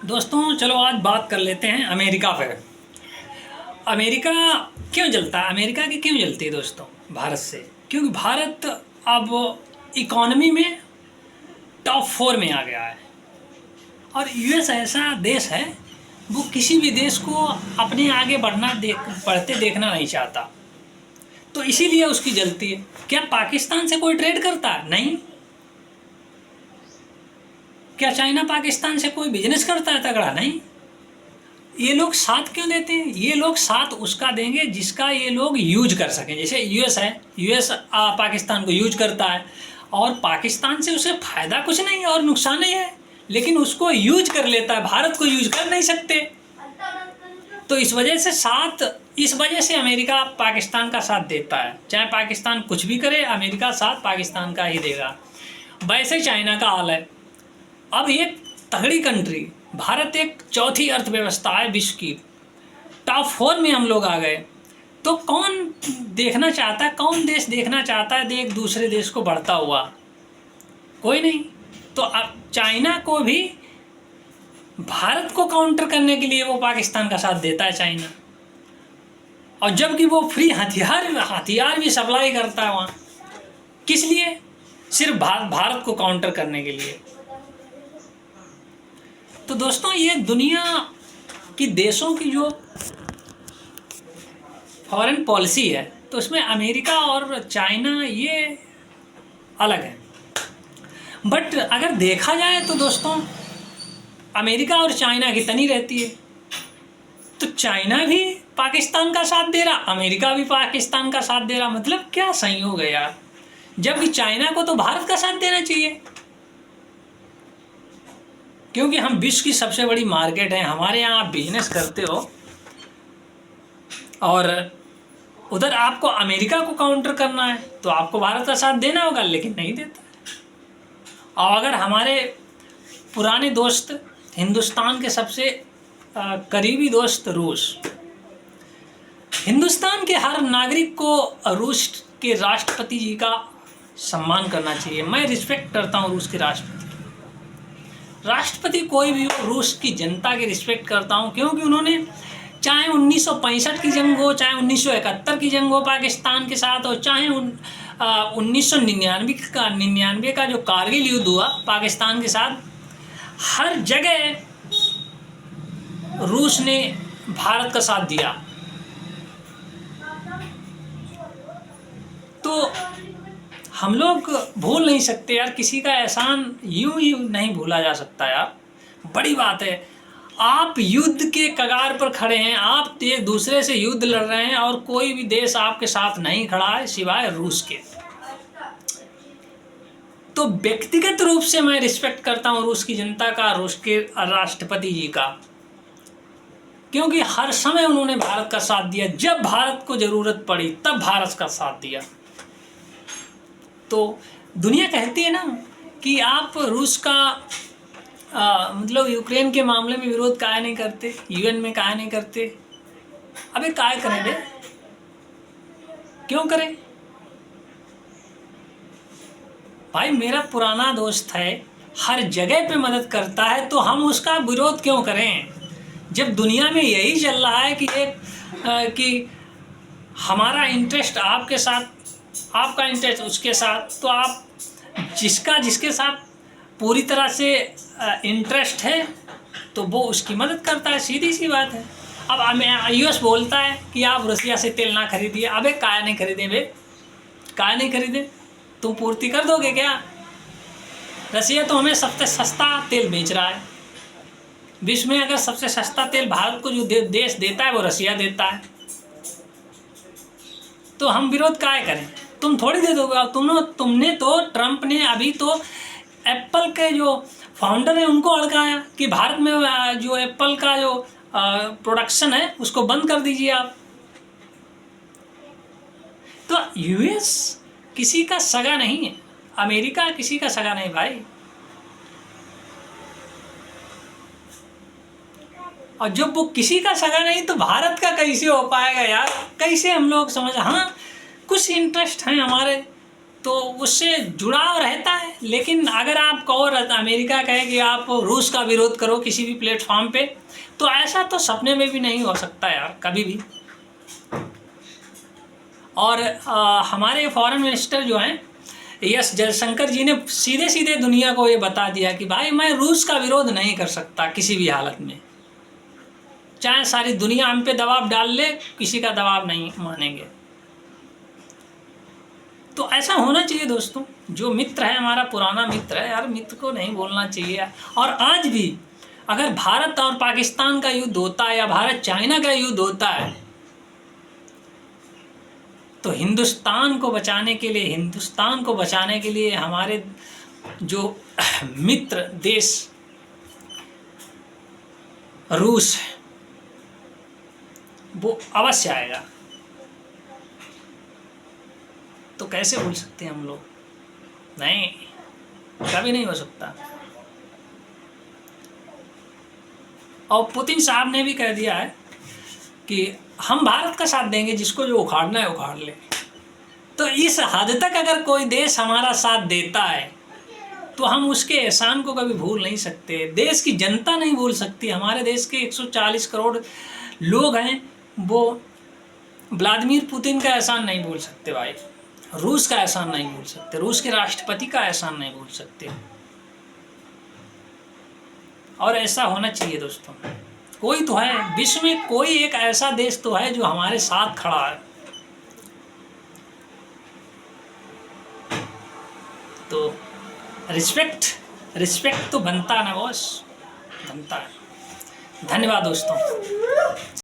दोस्तों चलो आज बात कर लेते हैं अमेरिका पे। अमेरिका क्यों जलता है? अमेरिका की क्यों जलती है दोस्तों भारत से? क्योंकि भारत अब इकोनॉमी में टॉप 4 में आ गया है और यूएस ऐसा देश है वो किसी भी देश को अपने आगे बढ़ते देखना नहीं चाहता, तो इसीलिए उसकी जलती है। क्या पाकिस्तान से कोई ट्रेड करता है? नहीं। क्या चाइना पाकिस्तान से कोई बिजनेस करता है तगड़ा? नहीं। ये लोग साथ क्यों देते हैं? ये लोग साथ उसका देंगे जिसका ये लोग यूज कर सकें। जैसे यूएस है, यूएस पाकिस्तान को यूज करता है और पाकिस्तान से उसे फायदा कुछ नहीं है और नुकसान ही है, लेकिन उसको यूज कर लेता है। भारत को यूज कर नहीं सकते, तो इस वजह से अमेरिका पाकिस्तान का साथ देता है। चाहे पाकिस्तान कुछ भी करे, अमेरिका साथ पाकिस्तान का ही देगा। वैसे चाइना का हाल है। अब एक तगड़ी कंट्री भारत, एक चौथी अर्थव्यवस्था है विश्व की, टॉप 4 में हम लोग आ गए, तो कौन देखना चाहता है, कौन देश देखना चाहता है एक दूसरे देश को बढ़ता हुआ? कोई नहीं। तो अब चाइना को भी, भारत को काउंटर करने के लिए वो पाकिस्तान का साथ देता है चाइना, और जबकि वो फ्री हथियार भी सप्लाई करता है वहाँ। किस लिए? सिर्फ भारत को काउंटर करने के लिए। तो दोस्तों ये दुनिया की देशों की जो फॉरेन पॉलिसी है, तो उसमें अमेरिका और चाइना ये अलग है। बट अगर देखा जाए तो दोस्तों अमेरिका और चाइना की तनी रहती है। तो चाइना भी पाकिस्तान का साथ दे रहा, अमेरिका भी पाकिस्तान का साथ दे रहा। मतलब क्या संयोग है यार, जबकि चाइना को तो भारत का साथ देना चाहिए, क्योंकि हम विश्व की सबसे बड़ी मार्केट है। हमारे यहाँ आप बिजनेस करते हो और उधर आपको अमेरिका को काउंटर करना है तो आपको भारत का साथ देना होगा, लेकिन नहीं देता। और अगर हमारे पुराने दोस्त, हिंदुस्तान के सबसे करीबी दोस्त रूस, हिंदुस्तान के हर नागरिक को रूस के राष्ट्रपति जी का सम्मान करना चाहिए। मैं रिस्पेक्ट करता हूँ रूस के राष्ट्रपति कोई भी हो, रूस की जनता की रिस्पेक्ट करता हूँ, क्योंकि उन्होंने चाहे 1965 की जंग हो, चाहे 1971 की जंग हो पाकिस्तान के साथ हो, चाहे 1999 का जो कारगिल युद्ध हुआ पाकिस्तान के साथ, हर जगह रूस ने भारत का साथ दिया। तो हम लोग भूल नहीं सकते यार, किसी का एहसान यूं ही नहीं भूला जा सकता यार। बड़ी बात है, आप युद्ध के कगार पर खड़े हैं, आप एक दूसरे से युद्ध लड़ रहे हैं और कोई भी देश आपके साथ नहीं खड़ा है सिवाय रूस के। तो व्यक्तिगत रूप से मैं रिस्पेक्ट करता हूं रूस की जनता का, रूस के राष्ट्रपति जी का, क्योंकि हर समय उन्होंने भारत का साथ दिया। जब भारत को जरूरत पड़ी तब भारत का साथ दिया। तो दुनिया कहती है ना कि आप रूस का मतलब यूक्रेन के मामले में विरोध काहे नहीं करते, यूएन में काहे नहीं करते? अबे काहे करें बे, क्यों करें भाई? मेरा पुराना दोस्त है, हर जगह पे मदद करता है, तो हम उसका विरोध क्यों करें? जब दुनिया में यही चल रहा है कि हमारा इंटरेस्ट आपके साथ, आपका इंटरेस्ट उसके साथ, तो आप जिसके साथ पूरी तरह से इंटरेस्ट है तो वो उसकी मदद करता है, सीधी सी बात है। अब यूएस बोलता है कि आप रसिया से तेल ना खरीदिए। अबे काहे नहीं खरीदे बे, काहे नहीं खरीदे? तुम पूर्ति कर दोगे क्या? रसिया तो हमें सबसे सस्ता तेल बेच रहा है विश्व में। अगर सबसे सस्ता तेल भारत को जो देश देता है वो रसिया देता है, तो हम विरोध काहे करें? तुम थोड़ी दे दोगे। तुमने तो, ट्रंप ने अभी तो एप्पल के जो फाउंडर है उनको अड़काया कि भारत में जो एप्पल का जो प्रोडक्शन है उसको बंद कर दीजिए आप। तो यूएस किसी का सगा नहीं है, अमेरिका किसी का सगा नहीं भाई। और जब वो किसी का सगा नहीं तो भारत का कैसे हो पाएगा यार? कैसे हम लोग समझ, हाँ कुछ इंटरेस्ट हैं हमारे तो उससे जुड़ाव रहता है। लेकिन अगर आप कहो अमेरिका कहे कि आप रूस का विरोध करो किसी भी प्लेटफॉर्म पे, तो ऐसा तो सपने में भी नहीं हो सकता यार, कभी भी। और हमारे फॉरेन मिनिस्टर जो हैं एस जयशंकर जी ने सीधे सीधे दुनिया को ये बता दिया कि भाई मैं रूस का विरोध नहीं कर सकता किसी भी हालत में, चाहे सारी दुनिया हम पे दबाव डाल ले, किसी का दबाव नहीं मानेंगे। तो ऐसा होना चाहिए दोस्तों। जो मित्र है हमारा पुराना मित्र है यार, मित्र को नहीं बोलना चाहिए। और आज भी अगर भारत और पाकिस्तान का युद्ध होता है या भारत चाइना का युद्ध होता है, तो हिंदुस्तान को बचाने के लिए हमारे जो मित्र देश रूस है वो अवश्य आएगा। तो कैसे भूल सकते हैं हम लोग? नहीं, कभी नहीं हो सकता। और पुतिन साहब ने भी कह दिया है कि हम भारत का साथ देंगे, जिसको जो उखाड़ना है उखाड़ ले। तो इस हद तक अगर कोई देश हमारा साथ देता है तो हम उसके एहसान को कभी भूल नहीं सकते। देश की जनता नहीं भूल सकती। हमारे देश के 140 करोड़ लोग हैं, वो व्लादिमीर पुतिन का एहसान नहीं भूल सकते भाई, रूस का एहसान नहीं भूल सकते, रूस के राष्ट्रपति का एहसान नहीं भूल सकते। और ऐसा होना चाहिए दोस्तों। कोई तो है विश्व में, कोई एक ऐसा देश तो है जो हमारे साथ खड़ा है। तो रिस्पेक्ट तो बनता है ना बॉस, बनता है। धन्यवाद दोस्तों।